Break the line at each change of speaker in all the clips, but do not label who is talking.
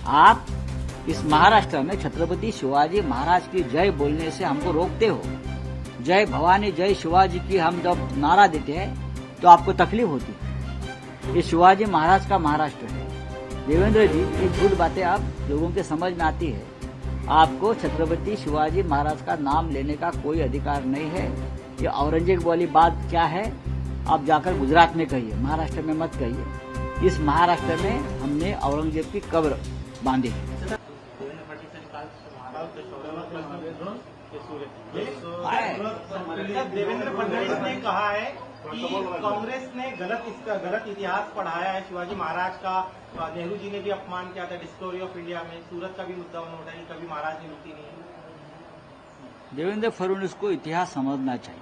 आप इस महाराष्ट्र में छत्रपति शिवाजी महाराज की जय बोलने से हमको रोकते हो। जय भवानी जय शिवाजी की हम जब नारा देते हैं तो आपको तकलीफ होती है। ये शिवाजी महाराज का महाराष्ट्र है। देवेंद्र जी, ये झूठ बातें आप लोगों के समझ में आती है। आपको छत्रपति शिवाजी महाराज का नाम लेने का कोई अधिकार नहीं है। ये औरंगजेब वाली बात क्या है, आप जाकर गुजरात में कहिए, महाराष्ट्र में मत कहिए। इस महाराष्ट्र में हमने औरंगजेब की कब्र बांधी।
देवेंद्र फडणवीस ने कहा है कि कांग्रेस ने गलत इतिहास पढ़ाया है शिवाजी महाराज का। नेहरू जी ने भी अपमान किया था डिस्कवरी ऑफ इंडिया में। सूरत का भी मुद्दा उन्होंने उठाया कि कभी महाराज ने लूटी नहीं।
देवेंद्र फडणवीस को इतिहास समझना चाहिए।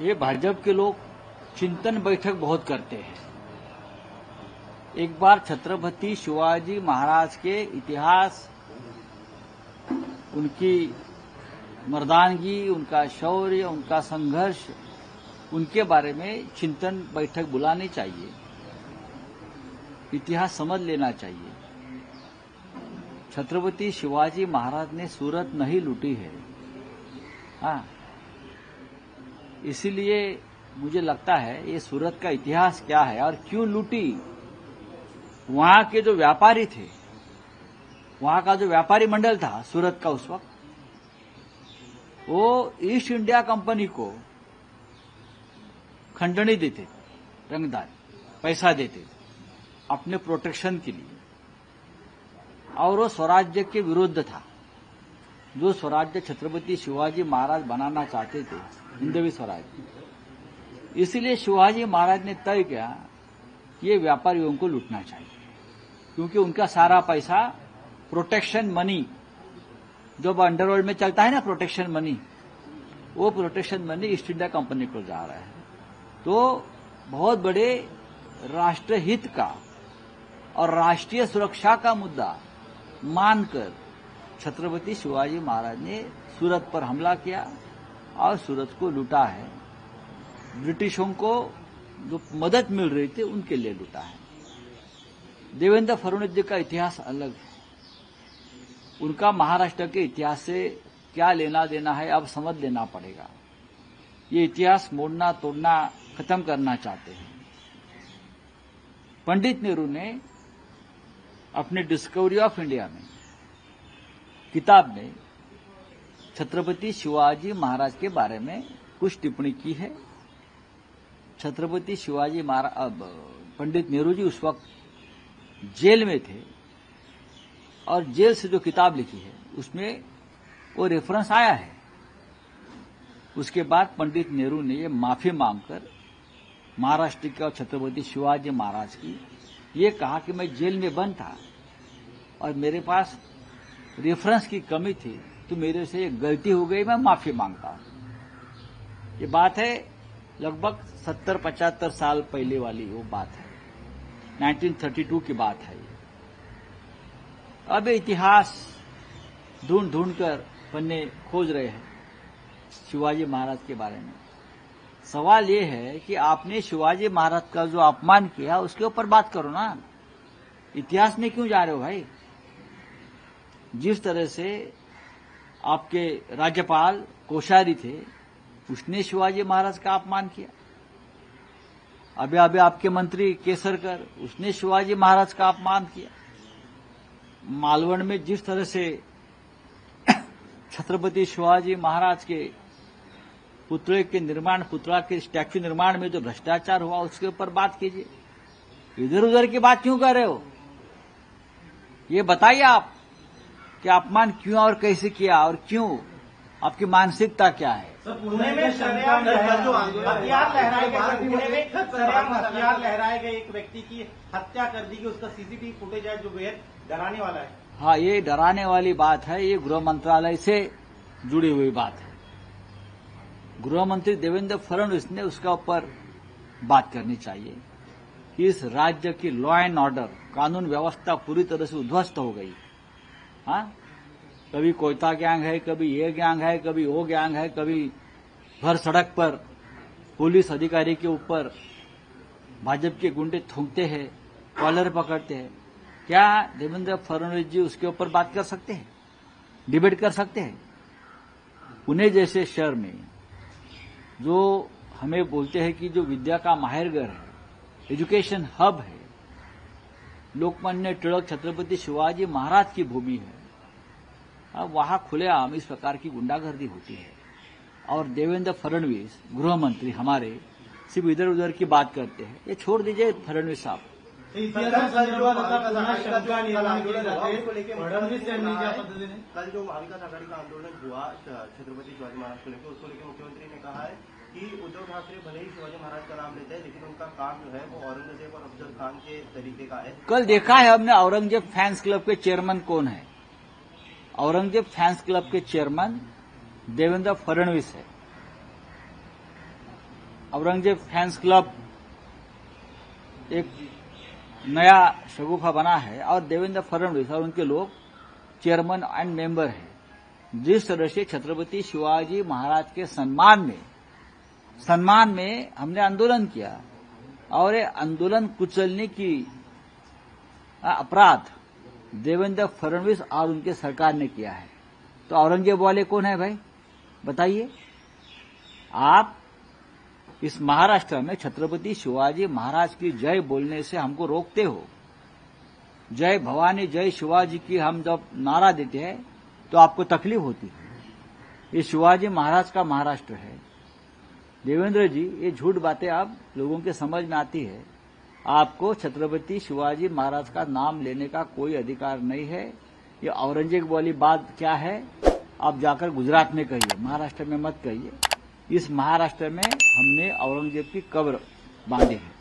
ये भाजपा के लोग चिंतन बैठक बहुत करते हैं। एक बार छत्रपति शिवाजी महाराज के इतिहास, उनकी मर्दानगी, उनका शौर्य, उनका संघर्ष, उनके बारे में चिंतन बैठक बुलानी चाहिए। इतिहास समझ लेना चाहिए। छत्रपति शिवाजी महाराज ने सूरत नहीं लूटी है। हाँ, इसीलिए मुझे लगता है ये सूरत का इतिहास क्या है और क्यों लूटी। वहां के जो व्यापारी थे, वहां का जो व्यापारी मंडल था सूरत का उस वक्त, वो ईस्ट इंडिया कंपनी को खंडनी देते थे, रंगदार पैसा देते थे अपने प्रोटेक्शन के लिए, और वो स्वराज्य के विरुद्ध था। जो स्वराज्य छत्रपति शिवाजी महाराज बनाना चाहते थे, हिंदवी स्वराज्य, इसलिए शिवाजी महाराज ने तय किया कि ये व्यापारियों को लूटना चाहिए, क्योंकि उनका सारा पैसा प्रोटेक्शन मनी, जो अंडरवर्ल्ड में चलता है ना प्रोटेक्शन मनी, वो protection money east India company को जा रहा है। तो बहुत बड़े राष्ट्र हित का और राष्ट्रीय सुरक्षा का मुद्दा मानकर छत्रपति शिवाजी महाराज ने सूरत पर हमला किया और सूरत को लूटा है। ब्रिटिशों को जो मदद मिल रही थी उनके लिए लूटा है। देवेंद्र फडणवीस जी का इतिहास अलग है। उनका महाराष्ट्र के इतिहास से क्या लेना देना है अब समझ लेना पड़ेगा। ये इतिहास मोड़ना तोड़ना खत्म करना चाहते हैं। पंडित नेहरू ने अपने डिस्कवरी ऑफ इंडिया में, किताब में, छत्रपति शिवाजी महाराज के बारे में कुछ टिप्पणी की है। छत्रपति शिवाजी महाराज, पंडित नेहरू जी उस वक्त जेल में थे और जेल से जो किताब लिखी है उसमें वो रेफरेंस आया है। उसके बाद पंडित नेहरू ने ये माफी मांगकर महाराष्ट्र के और छत्रपति शिवाजी महाराज की ये कहा कि मैं जेल में बंद था और मेरे पास रेफरेंस की कमी थी, तो मेरे से ये गलती हो गई, मैं माफी मांगता हूं। ये बात है लगभग 70-75 साल पहले वाली वो बात है, 1932 की बात है। अब इतिहास ढूंढ ढूंढ कर पन्ने खोज रहे हैं शिवाजी महाराज के बारे में। सवाल ये है कि आपने शिवाजी महाराज का जो अपमान किया उसके ऊपर बात करो ना, इतिहास में क्यों जा रहे हो भाई। जिस तरह से आपके राज्यपाल कोश्यारी थे, उसने शिवाजी महाराज का अपमान किया। अभी आपके मंत्री केसरकर, उसने शिवाजी महाराज का अपमान किया। मालवण में जिस तरह से छत्रपति शिवाजी महाराज के पुतले के निर्माण, पुतला के स्टैच्यू निर्माण में जो भ्रष्टाचार हुआ उसके ऊपर बात कीजिए। इधर उधर की बात क्यों कर रहे हो, ये बताइए आप कि अपमान क्यों और कैसे किया और क्यों, आपकी मानसिकता क्या है।
पुणे में शरेआम जो हथियार लहराए गए, पुणे में शरेआम हथियार लहराए गए, एक व्यक्ति की हत्या कर दी गई, उसका सीसीटीवी फुटेज है जो बेहद डराने वाला है।
हाँ, ये डराने वाली बात है। ये गृह मंत्रालय से जुड़ी हुई बात है। गृह मंत्री देवेंद्र फडणवीस ने उसका ऊपर बात करनी चाहिए कि इस राज्य की लॉ एंड ऑर्डर, कानून व्यवस्था पूरी तरह से उद्ध्वस्त हो गई। हाँ, कभी कोयता गैंग है, कभी ये गैंग है, कभी वो गैंग है, कभी भर सड़क पर पुलिस अधिकारी के ऊपर भाजपा के गुंडे थूकते हैं, कॉलर पकड़ते हैं। क्या देवेंद्र फडणवीस जी उसके ऊपर बात कर सकते हैं, डिबेट कर सकते हैं? पुणे जैसे शहर में जो हमें बोलते हैं कि जो विद्या का माहिरगर है, एजुकेशन हब है, लोकमान्य टिळक छत्रपति शिवाजी महाराज की भूमि है, अब वहां खुलेआम इस प्रकार की गुंडागर्दी होती है। और देवेंद्र फडणवीस गृह मंत्री हमारे सिर्फ इधर उधर की बात करते हैं। ये छोड़ दीजिए फडणवीस साहब।
कल जो महाविकास आघाड़ी का आंदोलन हुआ छत्रपति शिवाजी महाराज को लेकर, उसको लेकर मुख्यमंत्री ने कहा है कि उद्धव ठाकरे भले ही शिवाजी महाराज का नाम लेते हैं, लेकिन उनका काम जो है वो औरंगजेब और अफजल खान के तरीके का है।
कल देखा है हमने औरंगजेब फैंस क्लब के चेयरमैन कौन है? औरंगजेब फैंस क्लब के चेयरमैन देवेंद्र फडणवीस है। औरंगजेब फैंस क्लब एक नया शगुफा बना है और देवेंद्र फडणवीस और उनके लोग चेयरमैन एंड मेंबर है। जिस तरह से छत्रपति शिवाजी महाराज के सम्मान में हमने आंदोलन किया और ये आंदोलन कुचलने की अपराध देवेंद्र फडणवीस और उनके सरकार ने किया है। तो औरंगजेब वाले कौन है भाई, बताइए आप? इस महाराष्ट्र में छत्रपति शिवाजी महाराज की जय बोलने से हमको रोकते हो। जय भवानी जय शिवाजी की हम जब नारा देते हैं तो आपको तकलीफ होती है। ये शिवाजी महाराज का महाराष्ट्र है। देवेंद्र जी, ये झूठ बातें आप लोगों के समझ में आती है। आपको छत्रपति शिवाजी महाराज का नाम लेने का कोई अधिकार नहीं है। ये औरंगजेब वाली बात क्या है, आप जाकर गुजरात में कहिए, महाराष्ट्र में मत कहिए। इस महाराष्ट्र में हमने औरंगजेब की कब्र बांधी है।